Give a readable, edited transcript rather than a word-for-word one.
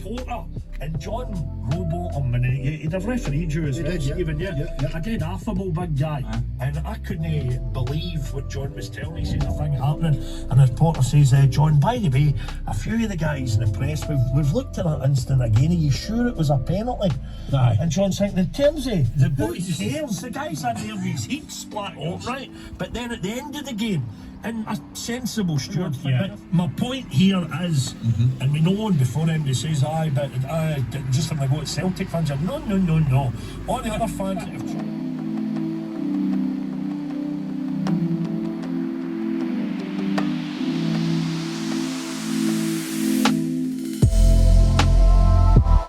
reporter, and John Rowbottom, and he'd have refereed you as well, Stephen, a dead affable big guy. And I couldn't believe what John was telling me. He says a thing happening, and the reporter says, John, by the way, a few of the guys in the press, we've looked at that instant again, are you sure it was a penalty? Aye. And John's thinking, in terms of the boys' cares, the guys had their his heat split up, right? But then at the end of the game, in a sensible steward thing, my point here is, and we know one before anybody says, aye, but just when I go to Celtic fans, no. All the other fans that have